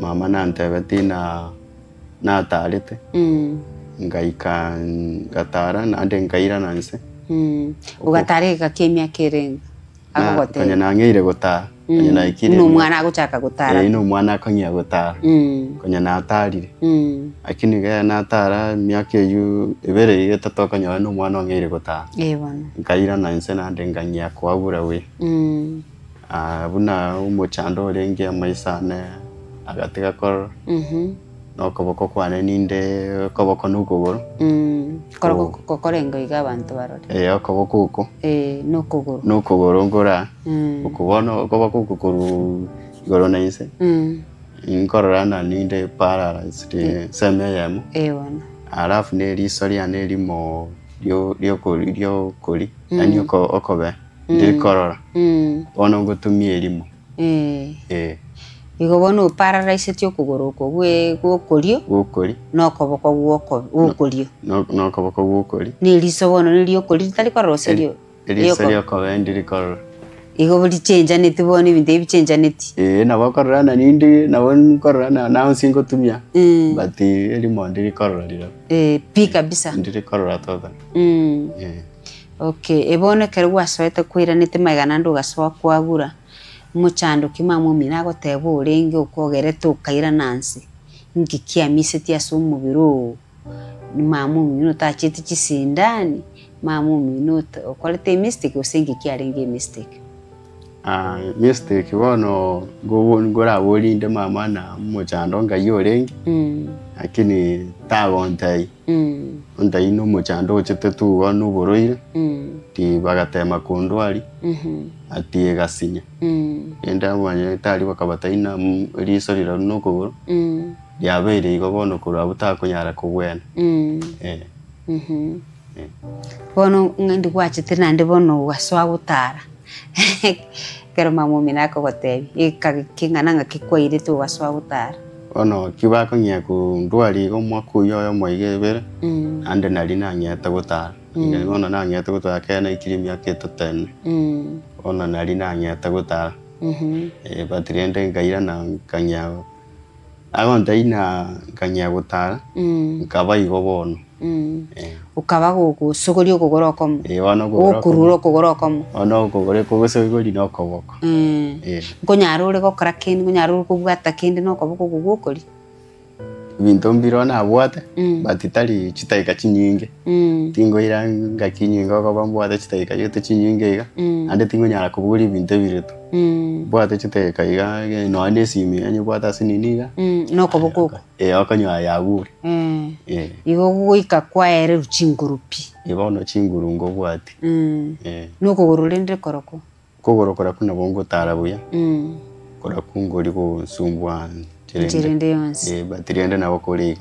mama nantebeti na tarite ngaika ngatara na ande ngaira nanse ugatarika kemia kerenga agogote kanya nangeire gutara kanya naikire no mwana aguchaka gutara no mwana akanya gutara kanya natarire akini ga natara myaka yu ibere igetato kanya no mwana ongeire gutara bana ngaira nanse na ande nganya kwabura we buna umuchando renge amaisane agatiga kor no koboko kwane ninde koboko nukuguru koboko korengo iga abantu barore koboko uko nukuguru ngora ukubona koboko kukuru igoro naise inkorana ninde paralyze seme yamo bana alafu ne risoria ne limo lyo kuri yani okobe ndikorora ono gutumie limo igo bono paralyze tio kugoro ko gukuri no koboko gukuri no koboko gukuri ni riso bono ni lyokuri tali koroserio riso ko ndiri korora igo buri change ne tibone binde bichange neti na bakorora na nindi na won korora na singo tumia but elimo ndiri korora lira pi kabisa ndiri korora toda okay ebone kerwa sweta kwira nete magana ndo gaswa kwagura muchando kimamo minago tebo urenge ukogerete ukaira nansi ngikia miseti asumu biro ni mamu minuta chiti chisindani mamu minuta okolete mistake usengi kiarenge mistake mistake wono ngora wolinde mama na muchando ngayorenge lakini tagontai ndai no muchando chitetu wanu boroire ti bagatema kundwari ati gasinya enda mwanya tali bakabataina riso rira nukuguru yabere igobono kura butakunyara kubwena bono ngandi gwachite nande bono waswa gutara kero mamu minako gotebi ikakingana ngakikwaire tu waswa gutara ono kibako nyaku ndwari go mwaku yoyo moigebere ande nali na nyata gutara ono na nyata gutara kana ikirimi aketotene ono nali na nyata gutara batriende ngaira na kanyago agonda ina kanyago gutara nkaba igobono ukaba gusugurio kugorokomo ono kururo kugorokomo ono kugore kugusuguri no koboko ngonyarure gokora kindi ngonyarure kubwata kindi no koboko gugukori bintu mbirona abwate batitali chitaika chinyinge tingo iranga kinyinga ko bambwate chitaika yote chinyinge iga ande tingo nyara kuburi bintu bireto bwate chitaika iga no ande simi anyu bwata sininiga no koboko akanywa yagure igo guika kwaere ruchingurupi ibono chingurungo bwate no kugururinde koroko kugorokora kuna bongo tarabuya kora kungori ko sumbwa Chirende yonsi batiriende nabo kuri